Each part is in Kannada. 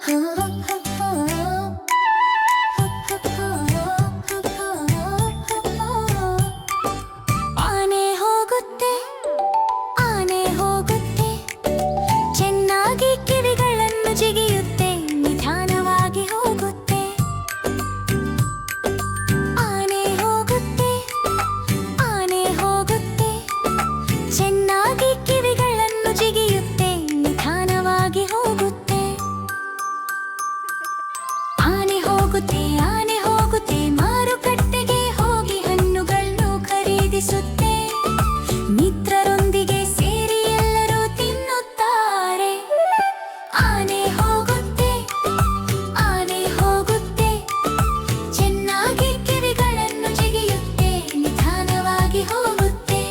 ಆನೆ ಹೋಗುತ್ತೆ, ಆನೆ ಹೋಗುತ್ತೆ, ಚೆನ್ನಾಗಿ ಕಿವಿಗಳನ್ನು ಜಿಗಿಯುತ್ತೆ, ನಿಧಾನವಾಗಿ ಹೋಗುತ್ತೆ. ಆನೆ ಹೋಗುತ್ತೆ, ಆನೆ ಹೋಗುತ್ತೆ, ಚೆನ್ನಾಗಿ ಕಿವಿಗಳನ್ನು ಜಿಗಿಯುತ್ತೆ, ನಿಧಾನವಾಗಿ ಹೋಗುತ್ತೆ. ಆನೆ ಹೋಗುತ್ತೆ, ಆನೆ ಹೋಗುತ್ತೆ, ಮಾರುಕಟ್ಟೆಗೆ ಹೋಗಿ ಹಣ್ಣುಗಳನ್ನು ಖರೀದಿಸುತ್ತೆ. ಮಿತ್ರರೊಂದಿಗೆ ಸೇರಿ ಎಲ್ಲರೂ ತಿನ್ನುತ್ತಾರೆ. ಆನೆ ಹೋಗುತ್ತೆ, ಆನೆ ಹೋಗುತ್ತೆ, ಚೆನ್ನಾಗಿ ಕಿವಿಗಳನ್ನು ಜಿಗಿಯುತ್ತೆ, ನಿಧಾನವಾಗಿ ಹೋಗುತ್ತೆ.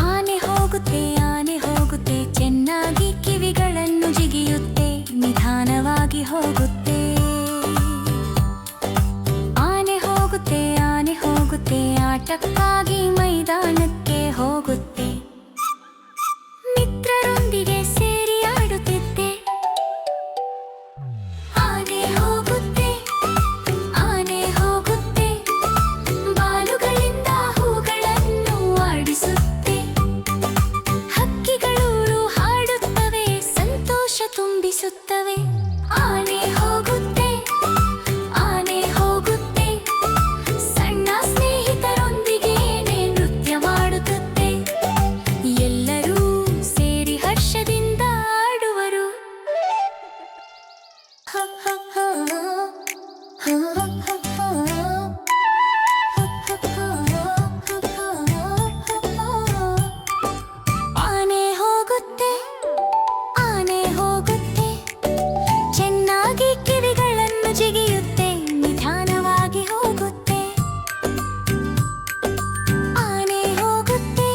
ಆನೆ ಹೋಗುತ್ತೆ, ಆನೆ ಹೋಗುತ್ತೆ, ಚೆನ್ನಾಗಿ ಕಿವಿಗಳನ್ನು ಜಿಗಿಯುತ್ತೆ, ನಿಧಾನವಾಗಿ ಹೋಗುತ್ತೆ. ಆನೆ ಹೋಗುತ್ತೆ, ಆನೆ ಹೋಗುತ್ತೆ, ಆಟಕ್ಕಾಗಿ ಮೈದಾನಕ್ಕೆ ಹೋಗುತ್ತೆ. ಮಿತ್ರರೊಂದಿಗೆ ಸೇರಿ ಆಡುತ್ತಿದ್ದೆ. ಆನೆ ಹೋಗುತ್ತೆ, ಆನೆ ಹೋಗುತ್ತೆ, ಬಾಲುಗಳಿಂದ ಹೂಗಳನ್ನು ಆಡಿಸುತ್ತೆ. ಹಕ್ಕಿಗಳು ಹಾಡುತ್ತವೆ, ಸಂತೋಷ ತುಂಬಿಸುತ್ತವೆ. ಆನೆ ಹೋಗುತ್ತೆ, ಆನೆ ಹೋಗುತ್ತೆ, ಸಣ್ಣ ಸ್ನೇಹಿತರೊಂದಿಗೆ ನೃತ್ಯ ಮಾಡುತ್ತದೆ. ಎಲ್ಲರೂ ಸೇರಿ ಹರ್ಷದಿಂದ ಆಡುವರು. ಆನೆ ಹೋಗುತ್ತೆ, ಆನೆ ಹೋಗುತ್ತೆ, ಚೆನ್ನಾಗಿ ಕಿವಿಗಳನ್ನು ಜಿಗಿಯುತ್ತೆ, ನಿಧಾನವಾಗಿ ಹೋಗುತ್ತೆ. ಆನೆ ಹೋಗುತ್ತೆ,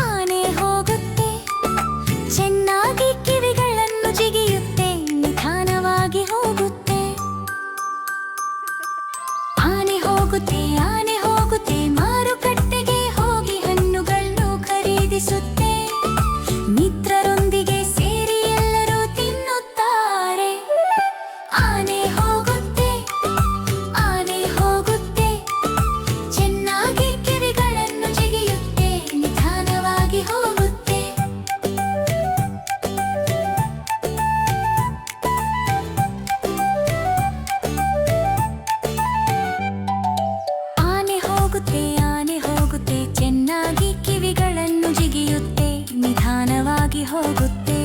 ಆನೆ ಹೋಗುತ್ತೆ, ಚೆನ್ನಾಗಿ ಕಿವಿಗಳನ್ನು ಜಿಗಿಯುತ್ತೆ, ನಿಧಾನವಾಗಿ ಹೋಗುತ್ತೆ. ಆನೆ ಹೋಗುತ್ತೆ, ಆನೆ ಹೋಗುತ್ತೆ, ಮಾರುಕಟ್ಟೆಗೆ ಹೋಗಿ ಹಣ್ಣುಗಳನ್ನು ಖರೀದಿಸುತ್ತೆ. ಮಿತ್ರರೊಂದಿಗೆ ಸೇರಿ ಎಲ್ಲರೂ ತಿನ್ನುತ್ತಾರೆ. ಆನೆ ಹೋಗುತ್ತೆ, ಆನೆ ಹೋಗುತ್ತೆ, ಚೆನ್ನಾಗಿ ಕಿವಿಗಳನ್ನು ಜಿಗಿಯುತ್ತೆ, ನಿಧಾನವಾಗಿ ಹೋಗುತ್ತೆ. ಆನೆ ಹೋಗುತ್ತೆ, ಆನೆ ಹೋಗುತ್ತೆ, ಚೆನ್ನಾಗಿ ಕಿವಿಗಳನ್ನು ಜಿಗಿಯುತ್ತೆ, ನಿಧಾನವಾಗಿ ಹೋಗುತ್ತೆ.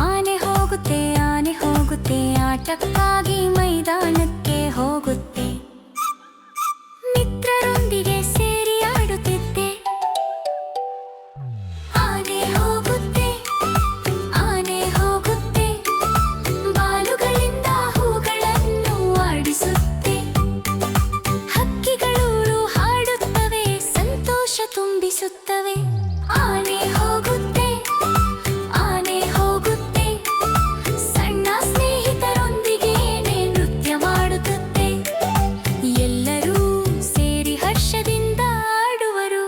ಆನೆ ಹೋಗುತ್ತೆ, ಆನೆ ಹೋಗುತ್ತೆ, ಆಟಕ್ಕಾಗಿ ಮೈದಾನಕ್ಕೆ ಹೋಗುತ್ತೆ. ಮಿತ್ರರೊಂದಿಗೆ ಸೇರಿ ಆಡುತ್ತಿದ್ದೆ. ಆನೆ ಹೋಗುತ್ತೆ, ಆನೆ ಹೋಗುತ್ತೆ, ಬಾಲುಗಳಿಂದ ಹೂಗಳನ್ನು ಆಡಿಸುತ್ತೆ. ಹಕ್ಕಿಗಳು ಹಾಡುತ್ತವೆ, ಸಂತೋಷ ತುಂಬಿಸುತ್ತವೆ. ಆನೆ ಹೋಗುತ್ತೆ, ಆನೆ ಹೋಗುತ್ತೆ, ಸಣ್ಣ ಸ್ನೇಹಿತರೊಂದಿಗೆ ನೃತ್ಯ ಮಾಡುತ್ತದೆ. ಎಲ್ಲರೂ ಸೇರಿ ಹರ್ಷದಿಂದ ಆಡುವರು.